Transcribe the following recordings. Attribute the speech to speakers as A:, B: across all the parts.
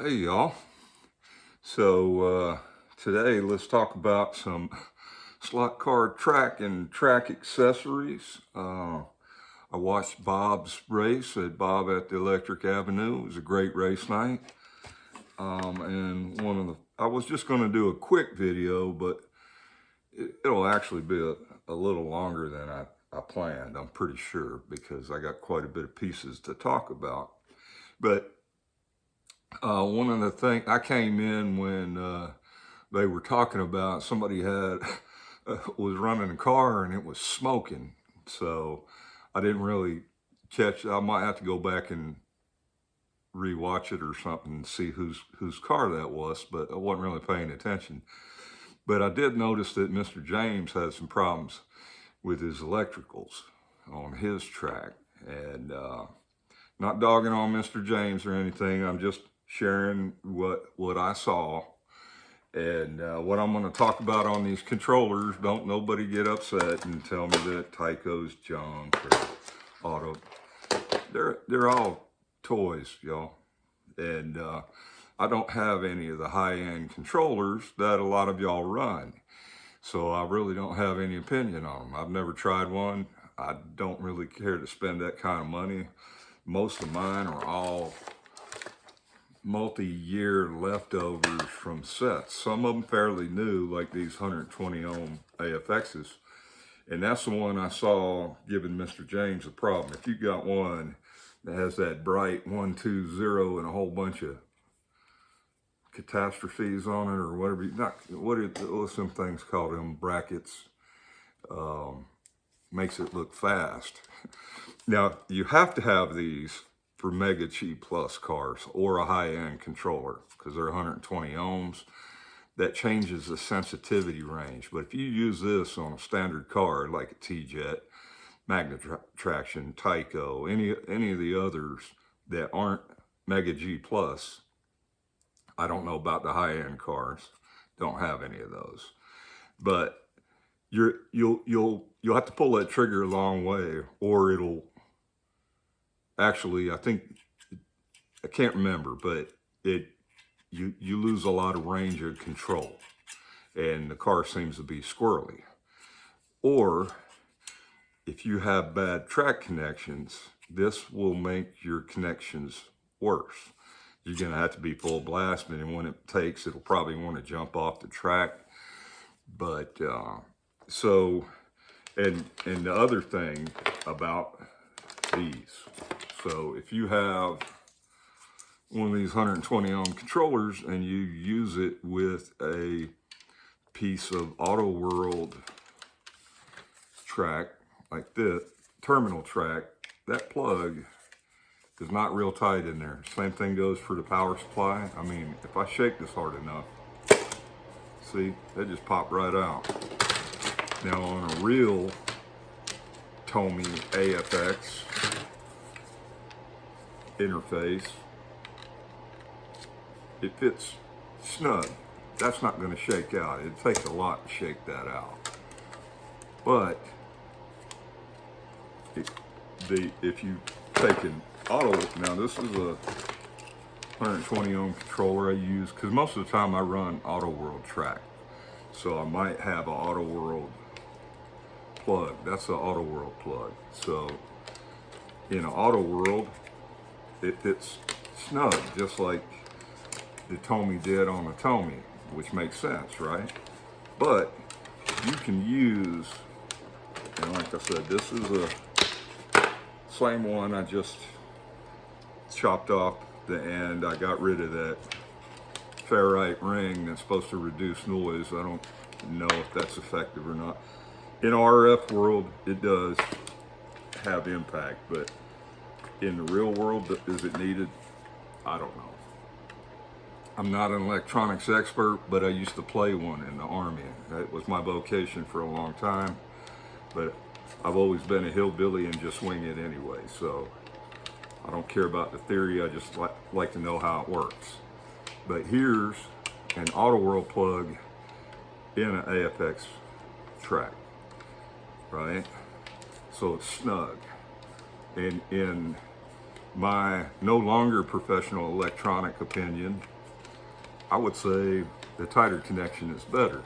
A: Hey y'all. So today let's talk about some slot car track and track accessories. I watched Bob's race at Bob at the Electric Avenue. It was a great race night. And I was just going to do a quick video, but it'll actually be a little longer than I planned, I'm pretty sure, because I got quite a bit of pieces to talk about. But one of the things, I came in when they were talking about somebody had was running a car and it was smoking. So I didn't really catch. I might have to go back and rewatch it or something and see whose car that was, but I wasn't really paying attention. But I did notice that Mr. James had some problems with his electricals on his track, and not dogging on Mr. James or anything. I'm just sharing what I saw. And what I'm going to talk about on these controllers, don't nobody get upset and tell me that Tyco's junk or Auto. They're all toys, y'all. And I don't have any of the high-end controllers that a lot of y'all run. So I really don't have any opinion on them. I've never tried one. I don't really care to spend that kind of money. Most of mine are all multi-year leftovers from sets. Some of them fairly new, like these 120 ohm AFXs. And that's the one I saw giving Mr. James a problem. If you got one that has that bright 120 and a whole bunch of catastrophes on it, or whatever, what's some things called, them brackets, makes it look fast. Now, you have to have these for Mega G Plus cars or a high-end controller because they're 120 ohms. That changes the sensitivity range. But if you use this on a standard car like a T-Jet, Magna Traction, Tyco, any of the others that aren't Mega G Plus, I don't know about the high-end cars, don't have any of those. But you'll have to pull that trigger a long way, or it'll actually, I can't remember, but you lose a lot of range of control, and the car seems to be squirrely. Or if you have bad track connections, this will make your connections worse. You're gonna have to be full blast, and when it takes, it'll probably want to jump off the track. But and the other thing about these, so if you have one of these 120 ohm controllers and you use it with a piece of Auto World track like this, terminal track, that plug is not real tight in there. Same thing goes for the power supply. I mean, if I shake this hard enough, see, they just pop right out. Now on a real Tomy AFX interface, it fits snug. That's not going to shake out. It takes a lot to shake that out. But if you take an auto, now this is a 120 ohm controller I use because most of the time I run Auto World track. So I might have an Auto World plug. That's an Auto World plug. So in an Auto World, it fits snug, just like the Tomy did on the Tomy, which makes sense, right? But you can use, and like I said, this is a same one. I just chopped off the end. I got rid of that ferrite ring that's supposed to reduce noise. I don't know if that's effective or not. In RF world, it does have impact, but in the real world, is it needed? I don't know. I'm not an electronics expert, but I used to play one in the Army. That was my vocation for a long time, but I've always been a hillbilly and just wing it anyway, so I don't care about the theory. I just like to know how it works. But here's an Auto World plug in an AFX track, right? So it's snug. And in my no longer professional electronic opinion, I would say the tighter connection is better.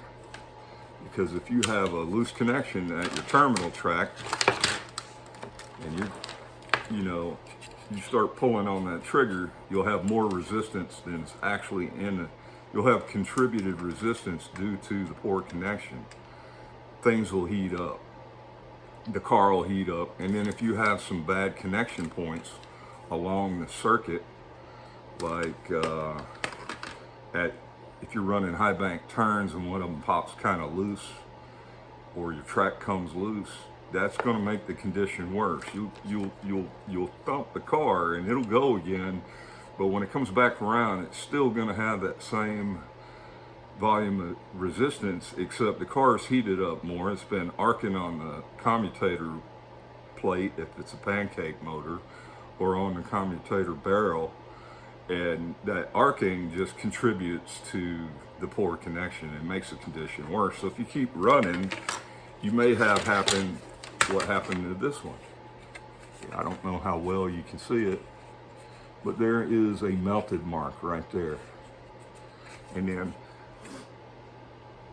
A: Because if you have a loose connection at your terminal track and you start pulling on that trigger, you'll have more resistance than is actually in it. You'll have contributed resistance due to the poor connection. Things will heat up. The car will heat up. And then if you have some bad connection points along the circuit, like if you're running high bank turns and one of them pops kind of loose, or your track comes loose, that's going to make the condition worse. You'll thump the car and it'll go again, but when it comes back around, it's still going to have that same volume of resistance, except the car's heated up more. It's been arcing on the commutator plate if it's a pancake motor, or on the commutator barrel, and that arcing just contributes to the poor connection and makes the condition worse. So if you keep running, you may have what happened to this one. I don't know how well you can see it, but there is a melted mark right there. And then,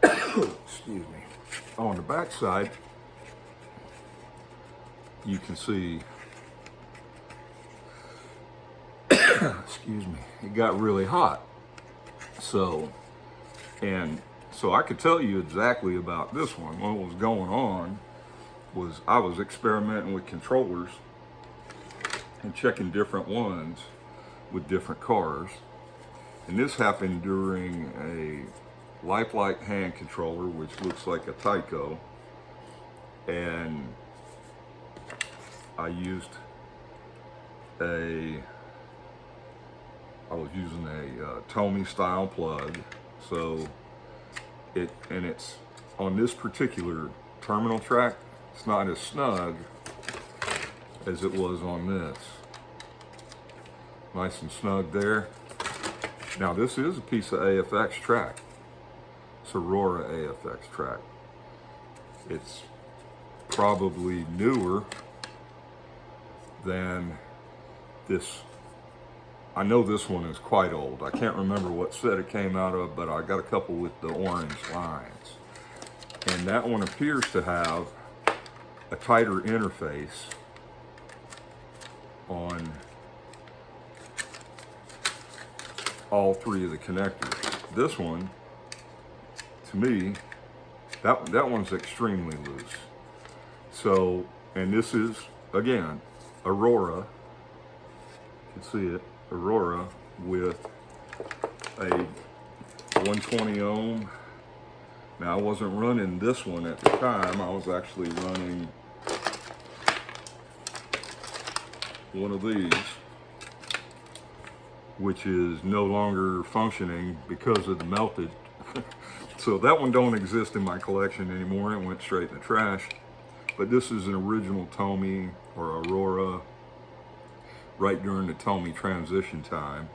A: excuse me, on the back side, you can see, excuse me, it got really hot. So I could tell you exactly about this one. What was going on was I was experimenting with controllers and checking different ones with different cars. And this happened during a lifelike hand controller, which looks like a Tyco. And I was using a Tomy style plug. So it's on this particular terminal track, it's not as snug as it was on this. Nice and snug there. Now this is a piece of AFX track. It's Aurora AFX track. It's probably newer than this. I know this one is quite old. I can't remember what set it came out of, but I got a couple with the orange lines. And that one appears to have a tighter interface on all three of the connectors. This one, to me, that one's extremely loose. So, and this is, again, Aurora. You can see it. Aurora with a 120 ohm. Now I wasn't running this one at the time. I was actually running one of these, which is no longer functioning because of the melted. So that one don't exist in my collection anymore. It went straight in the trash. But this is an original Tomy or Aurora, right during the Tomy transition time.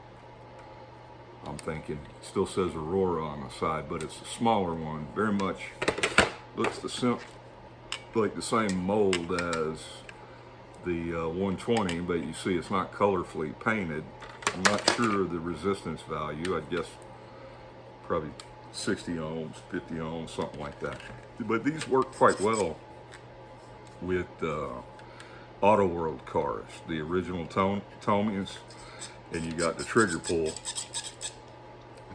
A: I'm thinking, it still says Aurora on the side, but it's a smaller one. Very much looks like the same mold as the 120, but you see it's not colorfully painted. I'm not sure of the resistance value. I'd guess probably 60 ohms, 50 ohms, something like that. But these work quite well with Auto World cars, the original Tomys, and you got the trigger pull.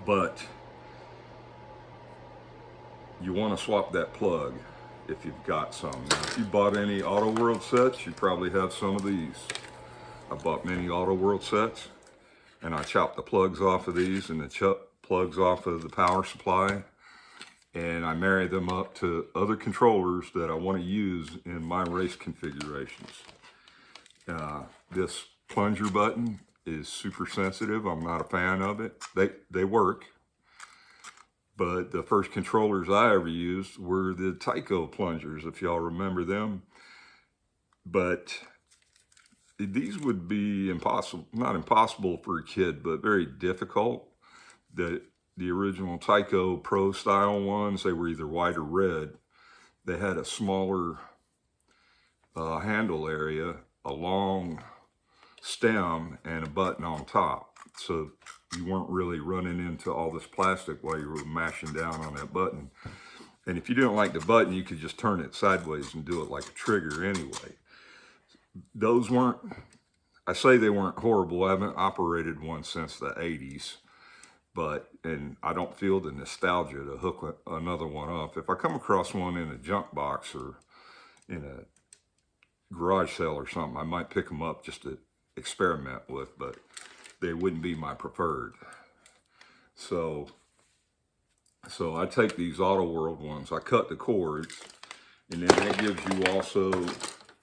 A: But you want to swap that plug if you've got some. Now, if you bought any Auto World sets, you probably have some of these. I bought many Auto World sets, and I chopped the plugs off of these and the plugs off of the power supply, and I marry them up to other controllers that I want to use in my race configurations. This plunger button is super sensitive. I'm not a fan of it. They work, but the first controllers I ever used were the Tyco plungers, if y'all remember them. But these would be impossible, not impossible for a kid, but very difficult. The original Tyco Pro style ones, they were either white or red. They had a smaller handle area along stem and a button on top. So you weren't really running into all this plastic while you were mashing down on that button. And if you didn't like the button, you could just turn it sideways and do it like a trigger anyway. Those weren't, I say they weren't horrible. I haven't operated one since the 80s, and I don't feel the nostalgia to hook another one up. If I come across one in a junk box or in a garage sale or something, I might pick them up just to experiment with, but they wouldn't be my preferred. So I take these Auto World ones, I cut the cords, and then that gives you also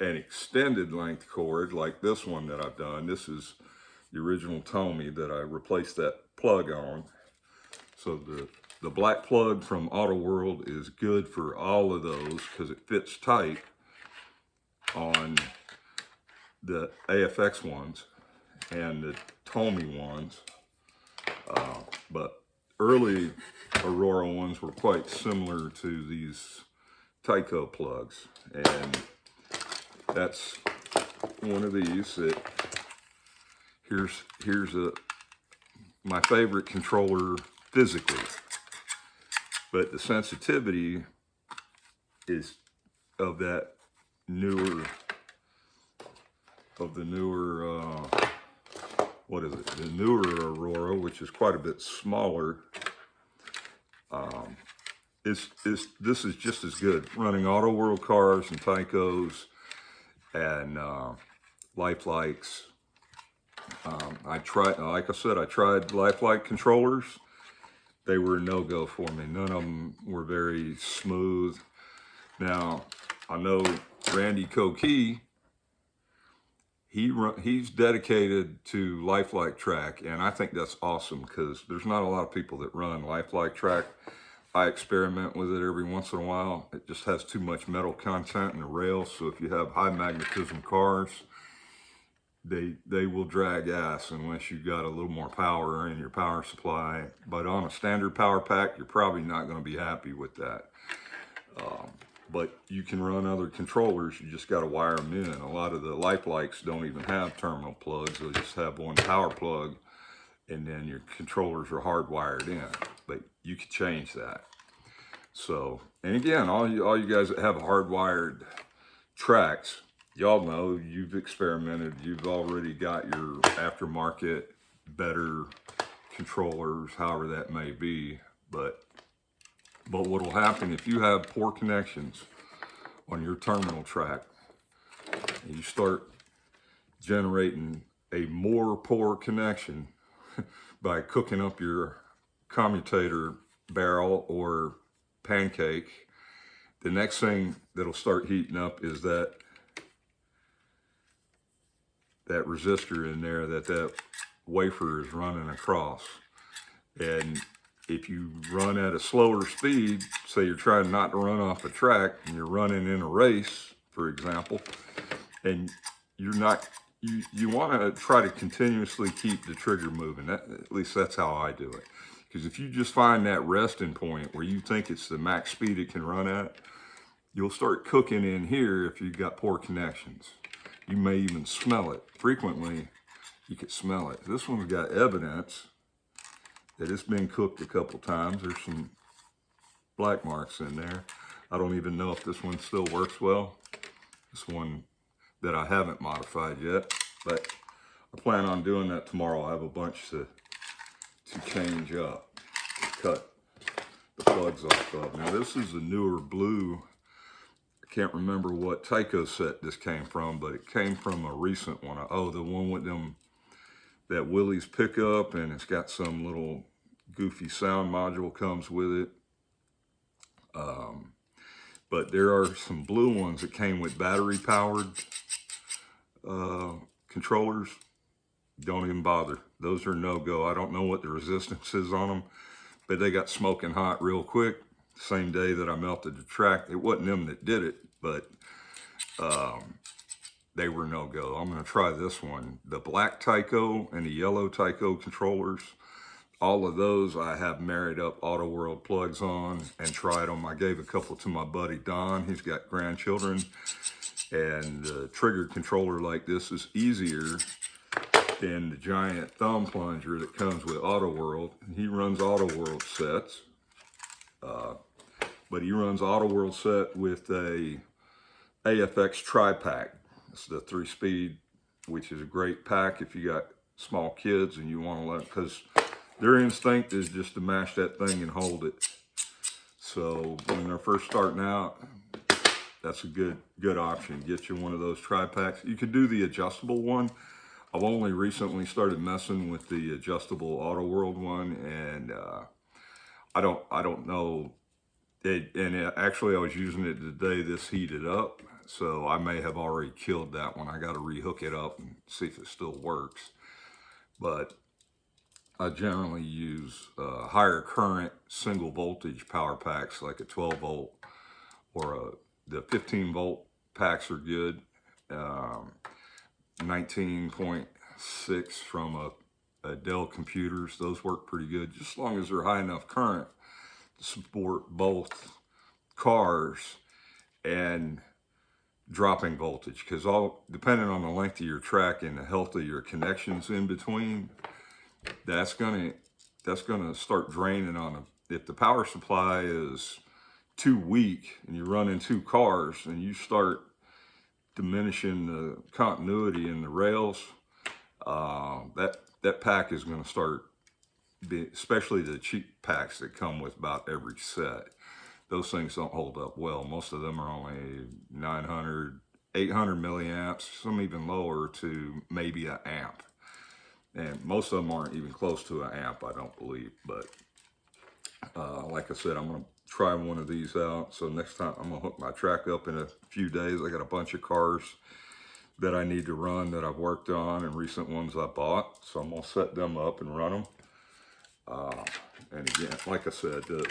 A: an extended length cord like this one that I've done. This is the original Tomy that I replaced that plug on. So the black plug from Auto World is good for all of those because it fits tight on the AFX ones and the Tomy ones. But early Aurora ones were quite similar to these Tyco plugs, and that's one of these that here's my favorite controller physically, but the sensitivity is of the newer what is it? The newer Aurora, which is quite a bit smaller. This is just as good running Auto World cars and Tycos and Lifelikes. I tried, like I said, I tried Lifelike controllers. They were a no-go for me. None of them were very smooth. Now, I know Randy Coquille, he's dedicated to Lifelike track, and I think that's awesome because there's not a lot of people that run Lifelike track. I experiment with it every once in a while. It just has too much metal content in the rails, so if you have high magnetism cars, they will drag ass unless you've got a little more power in your power supply. But on a standard power pack, you're probably not going to be happy with that. But you can run other controllers, you just got to wire them in. A lot of the Lifelikes don't even have terminal plugs, they just have one power plug, and then your controllers are hardwired in. But you can change that. So, and again, all you guys that have hardwired tracks, y'all know, you've experimented, you've already got your aftermarket better controllers, however that may be. But what will happen if you have poor connections on your terminal track and you start generating a more poor connection by cooking up your commutator barrel or pancake, the next thing that'll start heating up is that resistor in there that wafer is running across. And if you run at a slower speed, say you're trying not to run off a track and you're running in a race, for example, and you're not, you want to try to continuously keep the trigger moving. At least that's how I do it. Because if you just find that resting point where you think it's the max speed it can run at, you'll start cooking in here if you've got poor connections. You may even smell it. Frequently, you can smell it. This one's got evidence that it's been cooked a couple times. There's some black marks in there. I don't even know if this one still works well. This one that I haven't modified yet, but I plan on doing that tomorrow. I have a bunch to change up, cut the plugs off of. Now this is a newer blue. I can't remember what Tyco set this came from, but it came from a recent one. Oh, the one with them, that Willys pickup, and it's got some little goofy sound module comes with it. But there are some blue ones that came with battery powered controllers. Don't even bother. Those are no-go. I don't know what the resistance is on them, but they got smoking hot real quick. Same day that I melted the track. It wasn't them that did it, but they were no-go. I'm going to try this one. The black Tyco and the yellow Tyco controllers, all of those I have married up Auto World plugs on and tried them. I gave a couple to my buddy Don. He's got grandchildren, and a trigger controller like this is easier and the giant thumb plunger that comes with Auto World. He runs Auto World sets, but he runs Auto World set with a AFX tri-pack. It's the 3-speed, which is a great pack if you got small kids and you want to let, because their instinct is just to mash that thing and hold it. So when they're first starting out, that's a good option. Get you one of those tri-packs. You could do the adjustable one. I've only recently started messing with the adjustable Auto World one, and I don't know. Actually, I was using it today. This heated up, so I may have already killed that one. I got to rehook it up and see if it still works. But I generally use higher current single voltage power packs, like a 12 volt or the 15 volt packs are good. 19.6 from a Dell computers, those work pretty good, just as long as they're high enough current to support both cars and dropping voltage, because all depending on the length of your track and the health of your connections in between, that's gonna start draining on them. If the power supply is too weak and you run in 2 cars and you start diminishing the continuity in the rails, that pack is going to start, especially the cheap packs that come with about every set. Those things don't hold up well. Most of them are only 900, 800 milliamps, some even lower to maybe an amp. And most of them aren't even close to an amp, I don't believe. But like I said, I'm going to try one of these out. So next time I'm going to hook my track up in a few days. I got a bunch of cars that I need to run that I've worked on, and recent ones I bought. So I'm going to set them up and run them. And again, like I said, the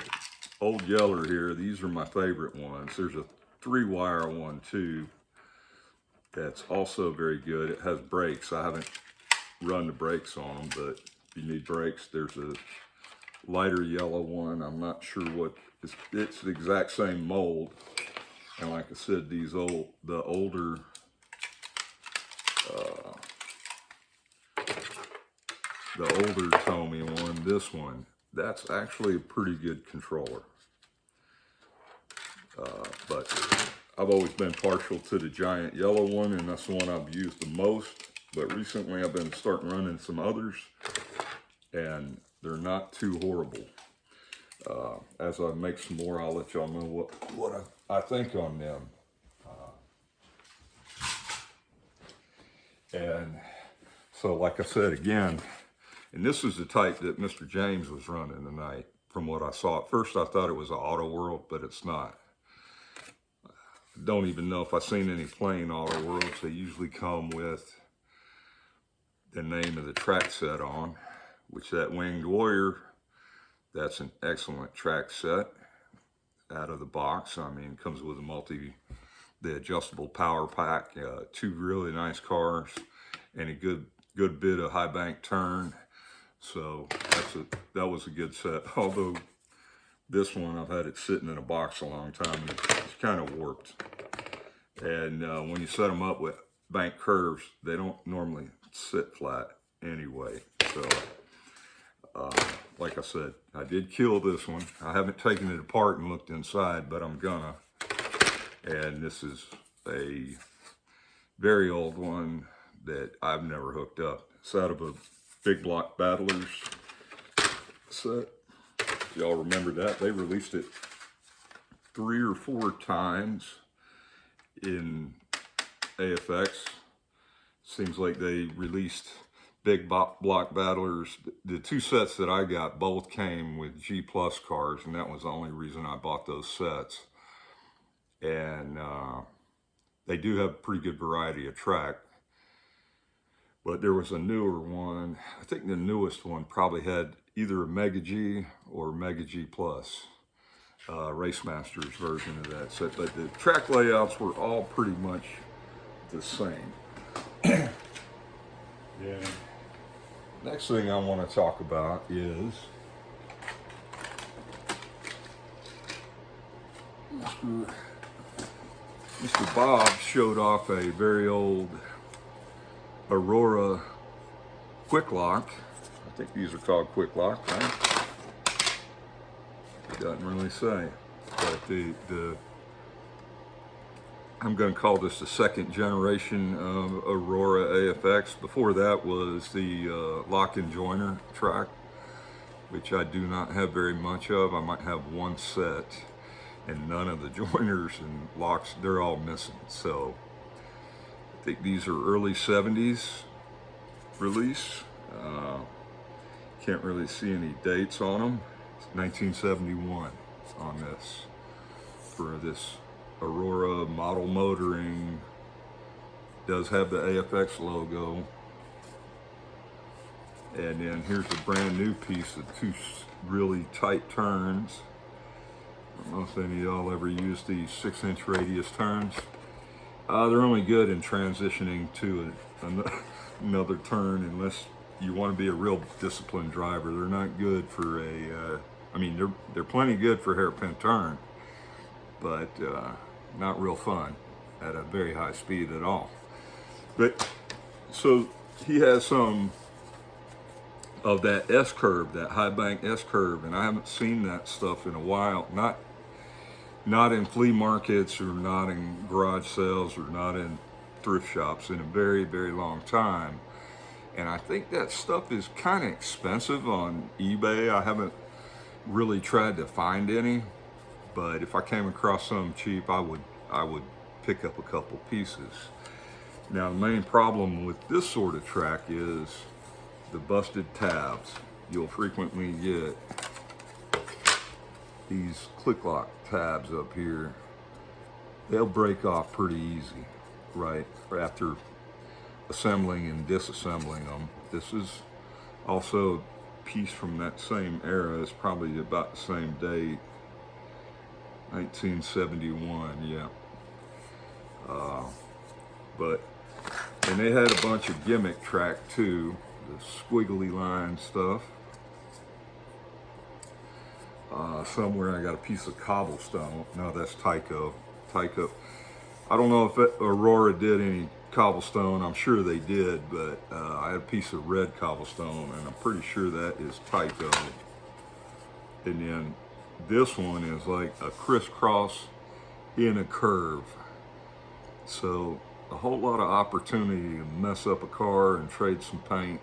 A: Old Yeller here, these are my favorite ones. There's a 3-wire one too that's also very good. It has brakes. I haven't run the brakes on them, but if you need brakes, there's a lighter yellow one. I'm not sure what, it's the exact same mold. And like I said, the older Tomy one, this one, that's actually a pretty good controller. But I've always been partial to the giant yellow one, and that's the one I've used the most. But recently I've been starting running some others, and they're not too horrible. As I make some more, I'll let y'all know what I think on them. And so, like I said again, and this is the type that Mr. James was running tonight. From what I saw, at first I thought it was an Auto World, but it's not. I don't even know if I've seen any plain Auto Worlds. They usually come with the name of the track set on, which that Winged Warrior, that's an excellent track set out of the box. I mean, it comes with the adjustable power pack, 2 really nice cars, and a good bit of high bank turn. So that was a good set. Although this one, I've had it sitting in a box a long time, and it's kind of warped. And when you set them up with bank curves, they don't normally sit flat anyway. So like I said, I did kill this one. I haven't taken it apart and looked inside, but I'm gonna. And this is a very old one that I've never hooked up. It's out of a Big Block Battlers set. Y'all remember that? They released it 3 or 4 times in AFX. Seems like they released Big Block Battlers. The 2 sets that I got both came with G Plus cars, and that was the only reason I bought those sets. And they do have a pretty good variety of track. But there was a newer one. I think the newest one probably had either a Mega G or Mega G Plus, Race Masters version of that set. But the track layouts were all pretty much the same. Yeah. Next thing I want to talk about is Mr. Bob showed off a very old Aurora quick lock. I think these are called quick lock, right? It doesn't really say, but I'm going to call this the second generation of Aurora AFX. Before that was the lock and joiner track, which I do not have very much of. I might have one set, and none of the joiners and locks, they're all missing. So I think these are early 70s release. Can't really see any dates on them. It's 1971 on this, for this Aurora model motoring. Does have the AFX logo. And then here's a brand new piece of two really tight turns. I don't know if any of y'all ever used these 6-inch radius turns. They're only good in transitioning to another turn unless you want to be a real disciplined driver. They're not good for a, I mean, they're plenty good for hairpin turn, but not real fun at a very high speed at all. But so he has some of that S curve, that high bank S curve, and I haven't seen that stuff in a while. Not in flea markets, or not in garage sales, or not in thrift shops in a very, very long time. And I think that stuff is kind of expensive on eBay. I haven't really tried to find any, but if I came across some cheap, I would pick up a couple pieces. Now, the main problem with this sort of track is the busted tabs. You'll frequently get these click lock tabs up here. They'll break off pretty easy, right, after assembling and disassembling them. This is also a piece from that same era. It's probably about the same date, 1971, yeah. And they had a bunch of gimmick track too, the squiggly line stuff. Somewhere I got a piece of cobblestone. No, that's Tyco. I don't know if Aurora did any cobblestone. I'm sure they did, but I had a piece of red cobblestone, and I'm pretty sure that is Tyco. And then this one is like a crisscross in a curve. So a whole lot of opportunity to mess up a car and trade some paint,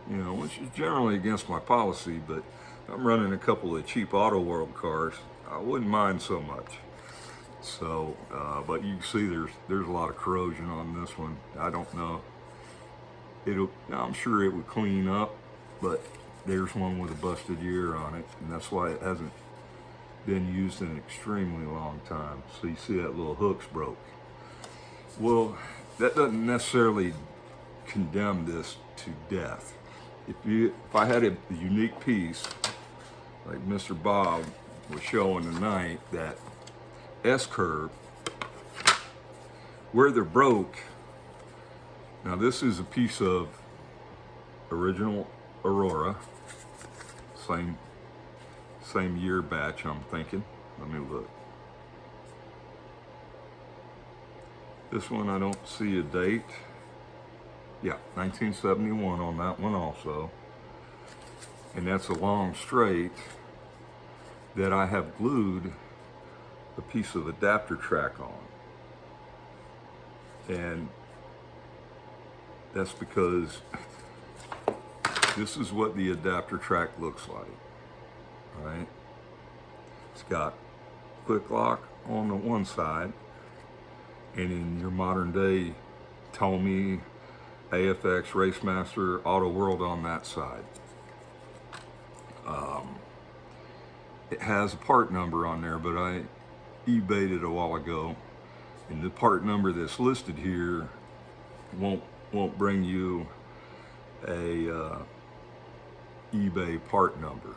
A: you know, which is generally against my policy, but I'm running a couple of cheap Auto World cars. I wouldn't mind so much. So, but you can see there's a lot of corrosion on this one. I don't know. I'm sure it would clean up, but there's one with a busted ear on it, and that's why it hasn't been used in an extremely long time. So you see that little hook's broke. Well, that doesn't necessarily condemn this to death. If I had a unique piece, like Mr. Bob was showing tonight, that S-curve, where they're broke. Now this is a piece of original Aurora, same year batch, I'm thinking. Let me look. This one I don't see a date. Yeah, 1971 on that one also. And that's a long straight that I have glued a piece of adapter track on. And that's because this is what the adapter track looks like, right? It's got quick lock on the one side, and in your modern day Tomy, AFX, Racemaster, Auto World on that side. It has a part number on there, but I eBayed it a while ago, and the part number that's listed here won't bring you a eBay part number.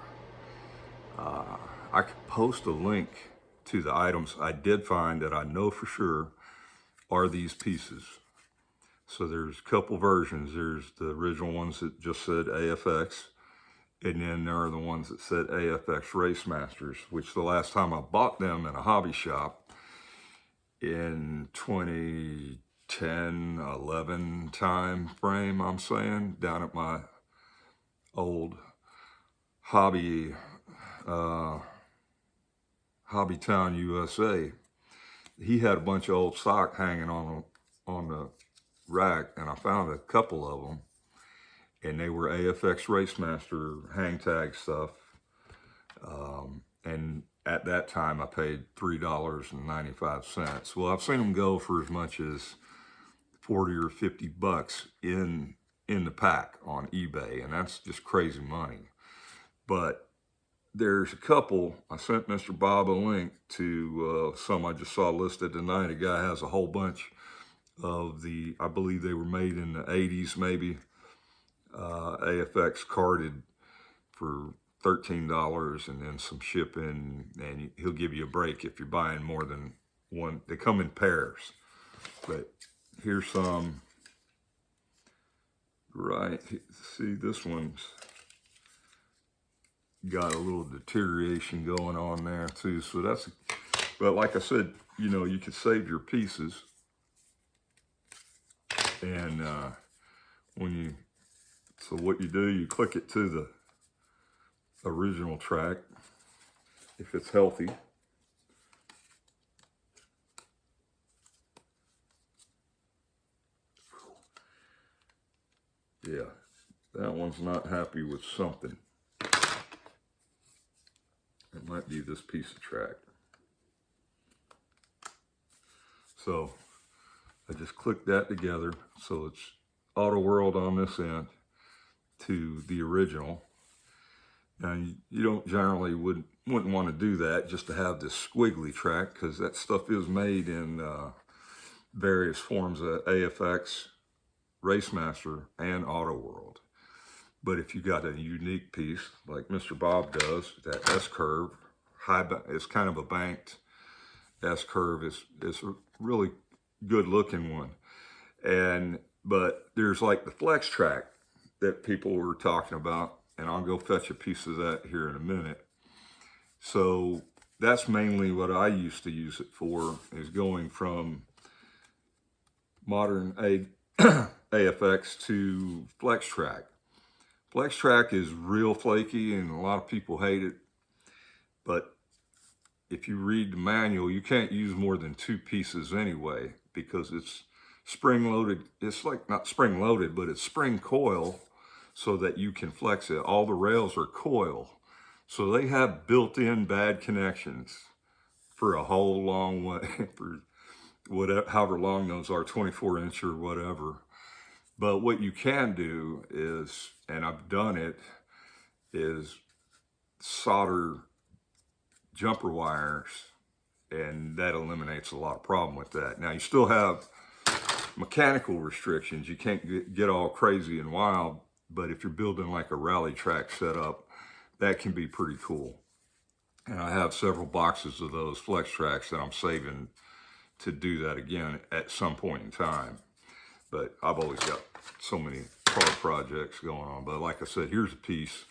A: I could post a link to the items I did find that I know for sure are these pieces. So there's a couple versions. There's the original ones that just said AFX, and then there are the ones that said AFX Racemasters, which the last time I bought them in a hobby shop in 2010, 10, 11 time frame, I'm saying, down at my old hobby, Hobby Town, USA. He had a bunch of old stock hanging on the rack, and I found a couple of them, and they were AFX Racemaster hang tag stuff. And at that time, I paid $3.95. Well, I've seen them go for as much as 40 or 50 bucks in the pack on eBay, and that's just crazy money. But there's a couple. I sent Mr. Bob a link to some I just saw listed tonight. A guy has a whole bunch of I believe they were made in the 80s maybe, AFX carded for $13 and then some shipping, and he'll give you a break if you're buying more than one. They come in pairs. But here's some. Right, see, this one's got a little deterioration going on there too. So that's, but like I said, you know, you could save your pieces. And so what you do, you click it to the original track if it's healthy. Yeah, that one's not happy with something. It might be this piece of track. So I just clicked that together. So it's Auto World on this end to the original. Now you don't generally wouldn't want to do that just to have this squiggly track, because that stuff is made in various forms of AFX, Racemaster, and Auto World. But if you got a unique piece like Mr. Bob does, that S-curve, it's kind of a banked S-curve, is a really good looking one. But there's like the flex track that people were talking about, and I'll go fetch a piece of that here in a minute. So that's mainly what I used to use it for, is going from modern AFX to flex track. Flex track is real flaky and a lot of people hate it, but if you read the manual, you can't use more than 2 pieces anyway, because it's spring loaded. It's like not spring loaded, but it's spring coil so that you can flex it. All the rails are coil, so they have built-in bad connections for a whole long way, for whatever, however long those are, 24-inch or whatever. But what you can do is, and I've done it, is solder jumper wires, and that eliminates a lot of problem with that. Now you still have mechanical restrictions. You can't get all crazy and wild, but if you're building like a rally track setup, that can be pretty cool. And I have several boxes of those flex tracks that I'm saving to do that again at some point in time. But I've always got so many car projects going on. But like I said, here's a piece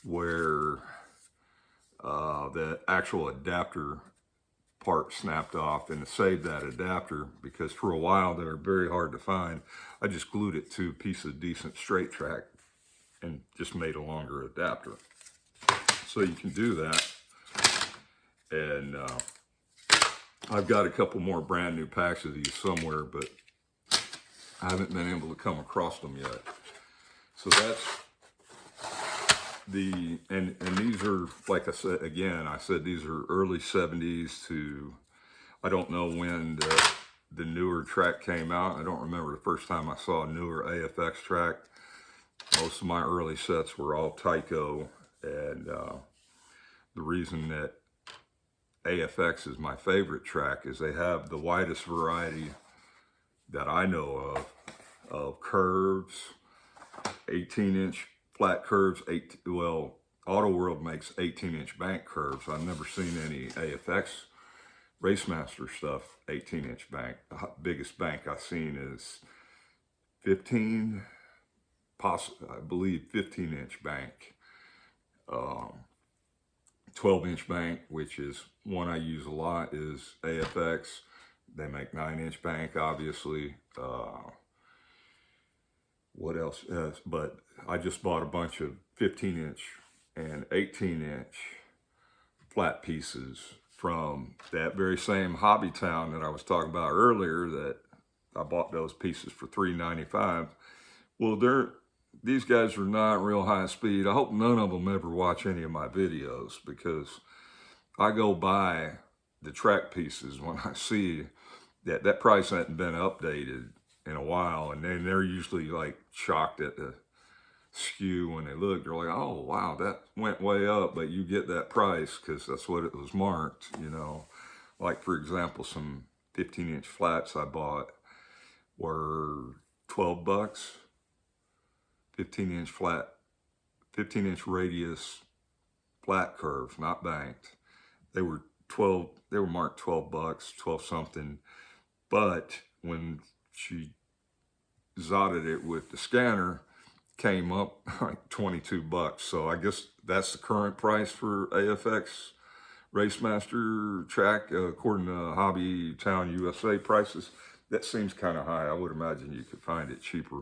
A: where the actual adapter part snapped off, and to save that adapter, because for a while they were very hard to find, I just glued it to a piece of decent straight track and just made a longer adapter. So you can do that. And I've got a couple more brand new packs of these somewhere, but I haven't been able to come across them yet. So that's and these are, like I said, these are early 70s to, I don't know when the newer track came out. I don't remember the first time I saw a newer AFX track. Most of my early sets were all Tyco, and the reason that AFX is my favorite track is they have the widest variety that I know of curves, 18-inch flat curves. Auto World makes 18-inch bank curves. I've never seen any AFX Racemaster stuff 18-inch bank. The biggest bank I've seen is 15, possibly, I believe 15-inch bank. 12-inch bank, which is one I use a lot, is AFX. They make 9-inch bank, obviously. What else? But I just bought a bunch of 15-inch and 18-inch flat pieces from that very same Hobby Town that I was talking about earlier, that I bought those pieces for $3.95. Well, these guys are not real high speed. I hope none of them ever watch any of my videos, because I go buy the track pieces when I see that price hasn't been updated in a while, and then they're usually like shocked at the skew when they look. They're like, oh wow, that went way up, but you get that price because that's what it was marked, you know. Like, for example, some 15-inch flats I bought were 12 bucks. 15-inch flat, 15-inch radius flat curves, not banked. They were marked 12 bucks, 12 something. But when she zotted it with the scanner, came up like 22 bucks. So I guess that's the current price for AFX Racemaster track, according to Hobby Town USA prices. That seems kind of high. I would imagine you could find it cheaper.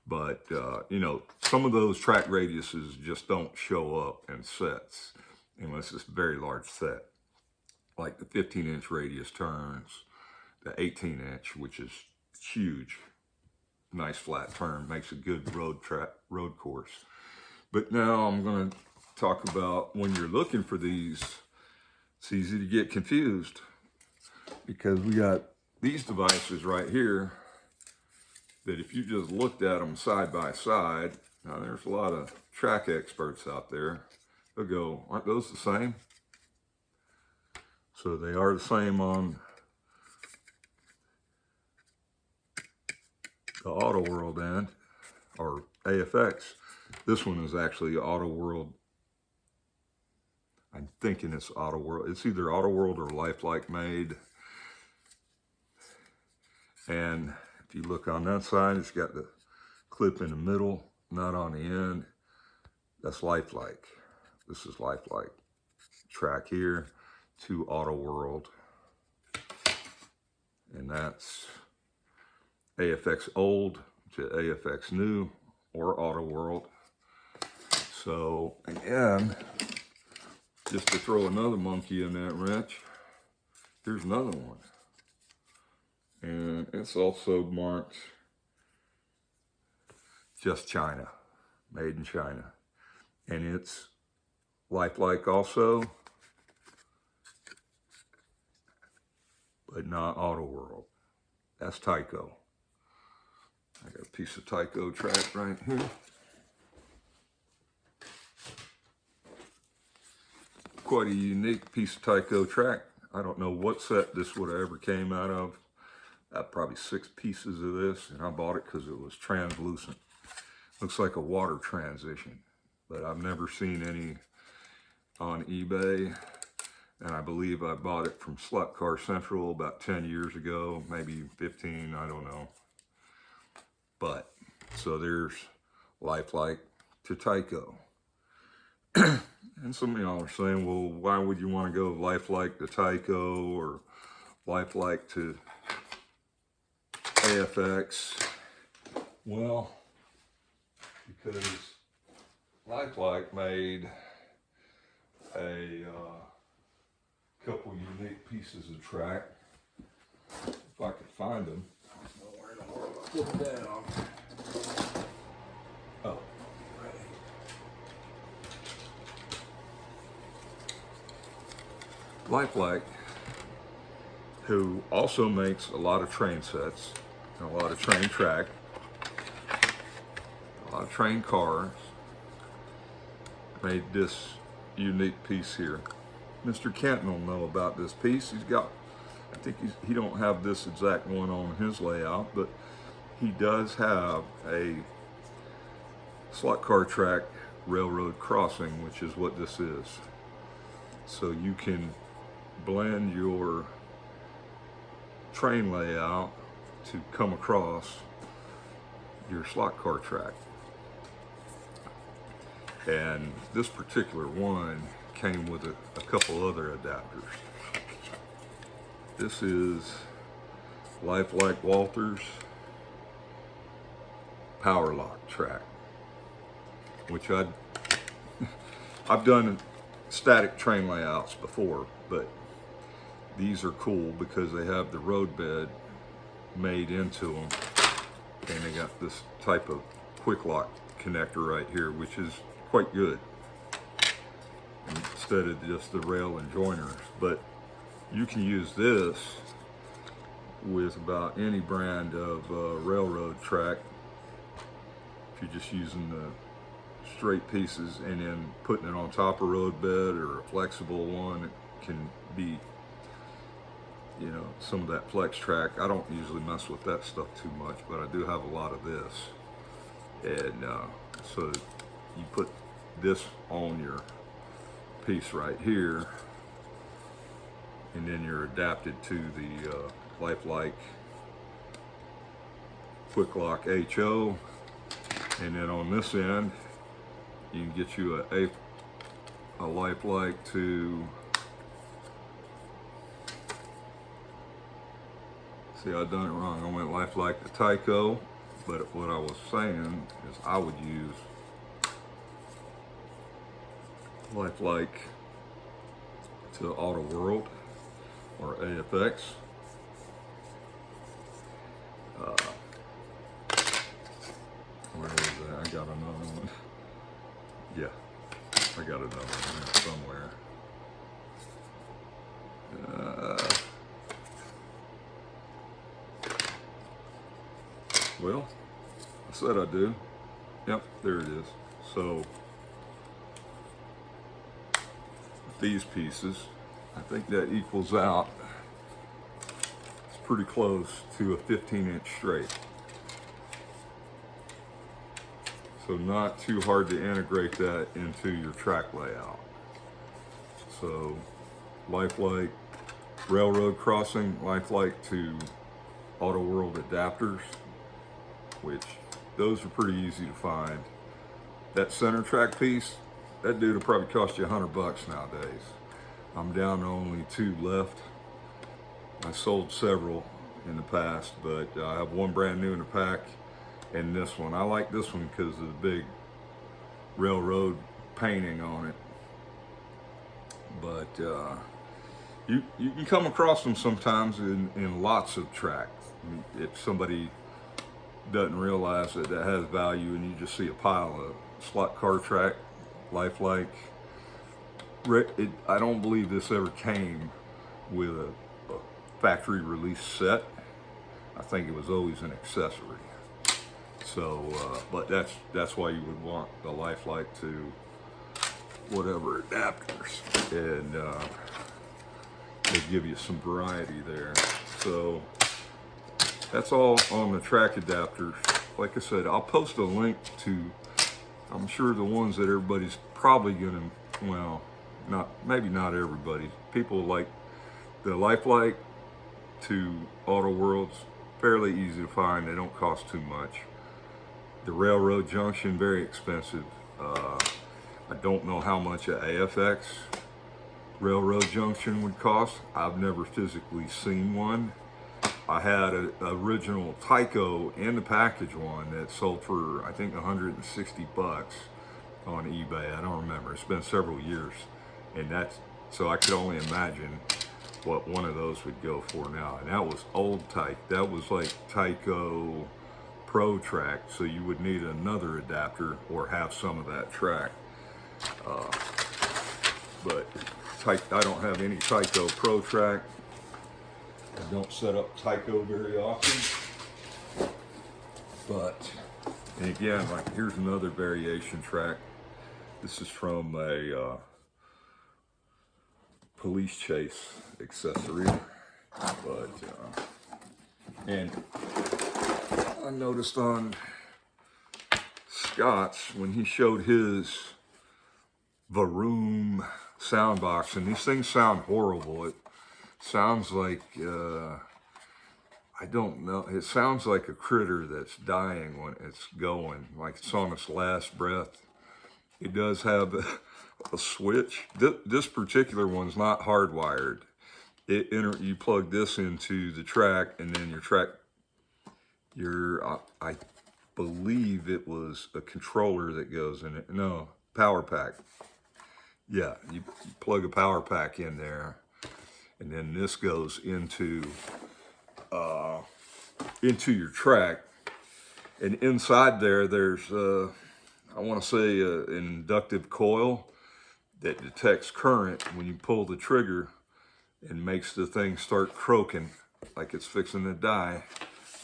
A: But, you know, some of those track radiuses just don't show up in sets unless it's a very large set. Like the 15-inch radius turns, the 18-inch, which is huge, nice flat turn, makes a good road course. But now I'm going to talk about when you're looking for these, it's easy to get confused because we got these devices right here that if you just looked at them side by side, now there's a lot of track experts out there, they'll go, aren't those the same? So they are the same on the Auto World end, or AFX. This one is actually Auto World. I'm thinking it's Auto World. It's either Auto World or Lifelike made. And if you look on that side, it's got the clip in the middle, not on the end. That's Lifelike. This is Lifelike. Track here to Auto World. And that's AFX old to AFX new, or Auto World. So again, just to throw another monkey in that wrench, here's another one. And it's also marked just China, made in China. And it's Lifelike also, but not Auto World. That's Tyco. I got a piece of Tyco track right here. Quite a unique piece of Tyco track. I don't know what set this would have ever came out of. Probably 6 pieces of this, and I bought it because it was translucent. Looks like a water transition, but I've never seen any on eBay. And I believe I bought it from Slot Car Central about 10 years ago, maybe 15, I don't know. But, so there's Lifelike to Tyco. And some of y'all are saying, well, why would you want to go Lifelike to Tyco or Lifelike to AFX? Well, because Lifelike made a couple unique pieces of track. If I could find them. I don't know where in the world I put them down. Oh, right. Lifelike, who also makes a lot of train sets and a lot of train track, a lot of train cars, made this unique piece here. Mr. Kenton will know about this piece. He's got, I think he don't have this exact one on his layout, but he does have a slot car track railroad crossing, which is what this is. So you can blend your train layout to come across your slot car track. And this particular one came with a couple other adapters. This is Lifelike Walters Power Lock track, which I've done static train layouts before, but these are cool because they have the road bed made into them, and they got this type of quick lock connector right here, which is quite good instead of just the rail and joiners. But you can use this with about any brand of railroad track if you're just using the straight pieces and then putting it on top of road bed, or a flexible one. It can be, you know, some of that flex track. I don't usually mess with that stuff too much, but I do have a lot of this. And so you put this on your piece right here, and then you're adapted to the Lifelike Quick Lock HO. And then on this end, you can get you a Lifelike to, see, I've done it wrong. I went Lifelike to Tyco, but what I was saying is I would use Lifelike to Auto World or AFX. Where is that? I got another one. Yeah, I got another one there somewhere. Well, I said I do. Yep, there it is. So these pieces, I think that equals out. It's pretty close to a 15-inch straight. So not too hard to integrate that into your track layout. So Lifelike railroad crossing, Lifelike to Auto World adapters, which those are pretty easy to find. That center track piece, that dude will probably cost you $100 nowadays. I'm down to only 2 left. I sold several in the past, but I have one brand new in the pack, and this one. I like this one because of the big railroad painting on it. But you can come across them sometimes in lots of tracks. I mean, if somebody doesn't realize that that has value, and you just see a pile of slot car track, Lifelike. I don't believe this ever came with a factory release set. I think it was always an accessory. So, but that's why you would want the Lifelike to whatever adapters, and they give you some variety there. So that's all on the track adapters. Like I said, I'll post a link to, I'm sure, the ones that everybody's probably gonna, well, maybe not everybody. People like the Lifelike to Auto World's fairly easy to find. They don't cost too much. The Railroad Junction, very expensive. I don't know how much an AFX Railroad Junction would cost. I've never physically seen one. I had an original Tyco in the package one that sold for, I think, $160 on eBay. I don't remember. It's been several years, and so I could only imagine what one of those would go for now. And that was old Tyco. That was like Tyco Pro track, so you would need another adapter or have some of that track. But I don't have any Tyco Pro track. I don't set up Tyco very often. But, and again, like, here's another variation track. This is from a police chase accessory. But, and I noticed on Scott's, when he showed his Varoom sound box, and these things sound horrible. It sounds like, I don't know, it sounds like a critter that's dying when it's going, like it's on its last breath. It does have a switch. This particular one's not hardwired. you plug this into the track, and then your track, I believe it was a controller that goes in it. No, power pack. Yeah, you plug a power pack in there, and then this goes into your track. And inside there's I want to say an inductive coil that detects current when you pull the trigger and makes the thing start croaking like it's fixing to die.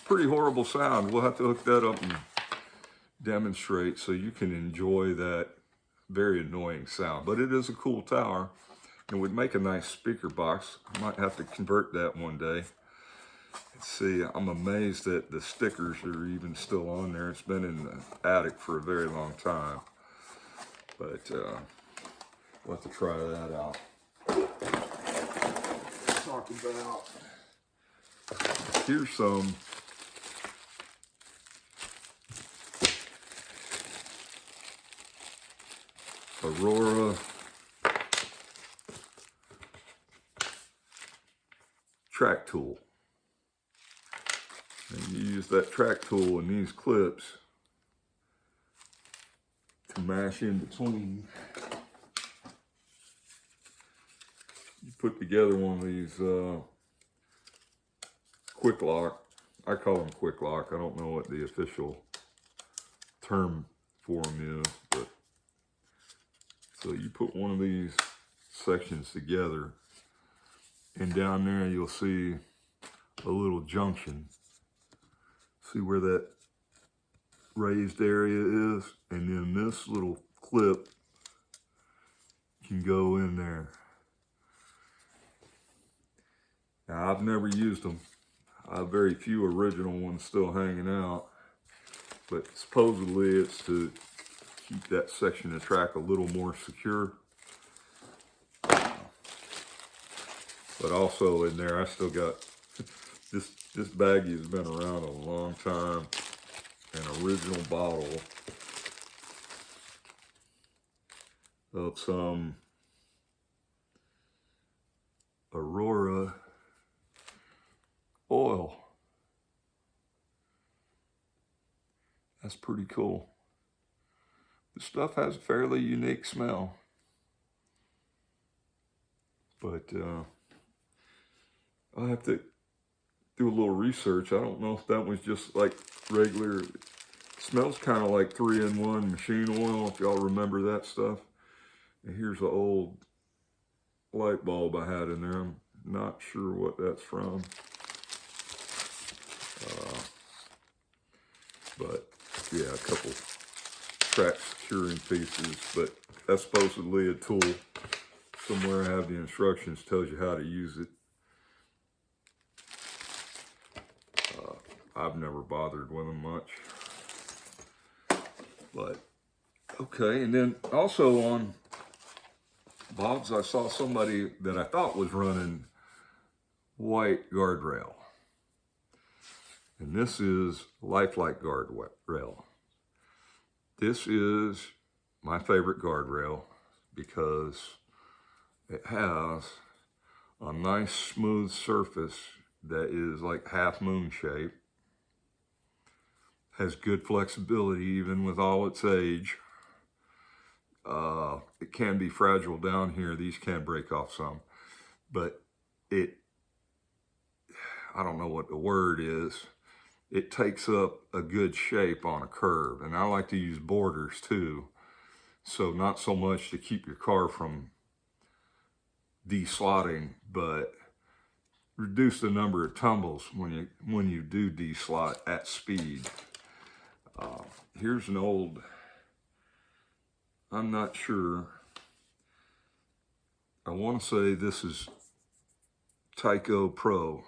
A: Pretty horrible sound. We'll have to hook that up and demonstrate so you can enjoy that very annoying sound. But it is a cool tower and would make a nice speaker box. I might have to convert that one day. Let's see, I'm amazed that the stickers are even still on there. It's been in the attic for a very long time. But we'll have to try that out. Talk about, here's some Aurora track tool. And you use that track tool and these clips to mash in between. You put together one of these quick lock. I call them quick lock. I don't know what the official term for them is, but so you put one of these sections together, and down there you'll see a little junction. See where that raised area is? And then this little clip can go in there. Now, I've never used them. I have very few original ones still hanging out, but supposedly it's to keep that section of track a little more secure. But also in there, I still got this baggie has been around a long time. An original bottle of some Aurora oil. That's pretty cool. The stuff has a fairly unique smell. But I'll have to do a little research. I don't know if that was just like regular. It smells kind of like 3-in-1 machine oil, if y'all remember that stuff. And here's an old light bulb I had in there. I'm not sure what that's from. But yeah, a couple track securing pieces, but that's supposedly a tool. Somewhere I have the instructions, tells you how to use it. I've never bothered with them much. But, okay, and then also on Bob's, I saw somebody that I thought was running white guardrail. And this is Lifelike guardrail. This is my favorite guardrail because it has a nice smooth surface that is like half moon shape. Has good flexibility even with all its age. It can be fragile down here. These can break off some, but I don't know what the word is. It takes up a good shape on a curve, and I like to use borders too. So not so much to keep your car from de-slotting, but reduce the number of tumbles when you do de-slot at speed. Here's an old, I'm not sure. I want to say this is Tyco Pro,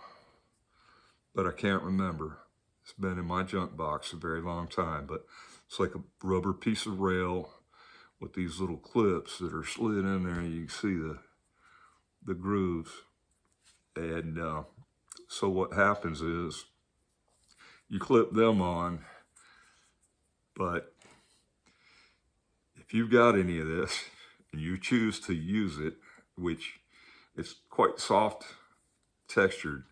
A: but I can't remember. It's been in my junk box a very long time, but it's like a rubber piece of rail with these little clips that are slid in there. You can see the grooves. And so what happens is you clip them on, but if you've got any of this and you choose to use it, which it's quite soft textured,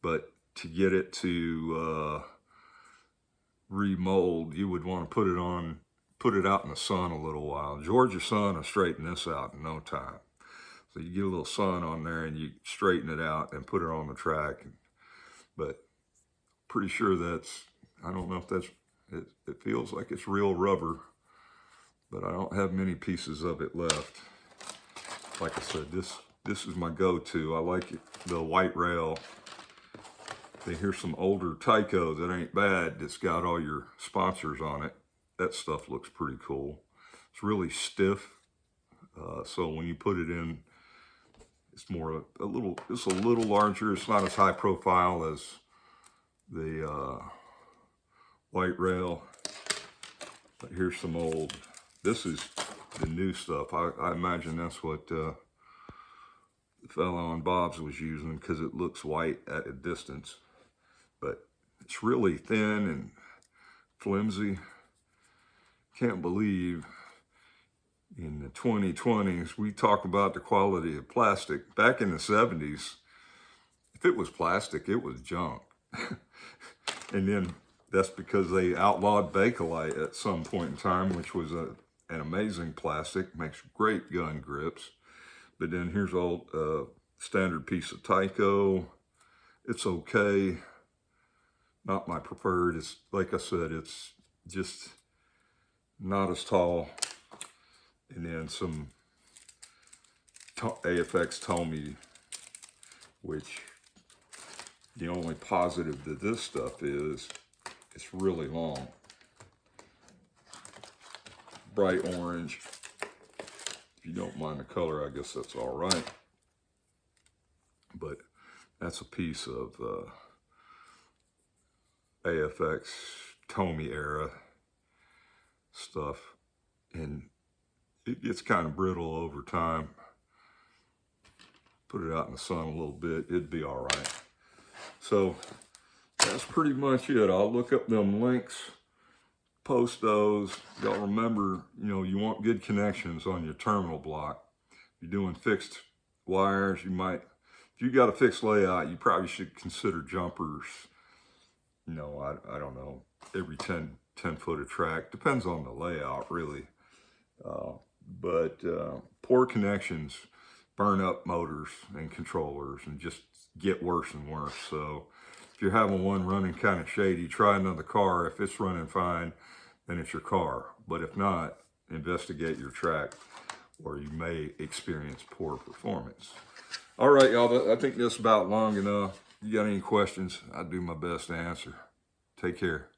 A: but to get it to remold, you would want to put it out in the sun a little while. Georgia sun will straighten this out in no time. So you get a little sun on there and you straighten it out and put it on the track. But pretty sure I don't know if it feels like it's real rubber, but I don't have many pieces of it left. Like I said, this is my go-to. I like it, the white rail. Here's some older Tyco that ain't bad. It's got all your sponsors on it. That stuff looks pretty cool. It's really stiff. So when you put it in, it's it's a little larger. It's not as high profile as the white rail. But here's some old. This is the new stuff. I imagine that's what the fellow on Bob's was using, because it looks white at a distance. But it's really thin and flimsy. Can't believe in the 2020s we talk about the quality of plastic. Back in the 70s, if it was plastic, it was junk. And then that's because they outlawed Bakelite at some point in time, which was an amazing plastic, makes great gun grips. But then here's old standard piece of Tyco. It's okay. Not my preferred. It's, like I said, it's just not as tall. And then some AFX Tomy, which the only positive to this stuff is it's really long. Bright orange. If you don't mind the color, I guess that's all right. But that's a piece of AFX Tomy era stuff, and it gets kind of brittle over time. Put it out in the sun a little bit, it'd be all right. So that's pretty much it. I'll look up them links, post those. Y'all remember, you want good connections on your terminal block. If you're doing fixed wires, if you got a fixed layout, you probably should consider jumpers. I don't know, every 10 foot of track. Depends on the layout, really. But poor connections burn up motors and controllers and just get worse and worse. So if you're having one running kind of shady, try another car. If it's running fine, then it's your car. But if not, investigate your track, or you may experience poor performance. All right, y'all, I think that's about long enough. You got any questions, I'll do my best to answer. Take care.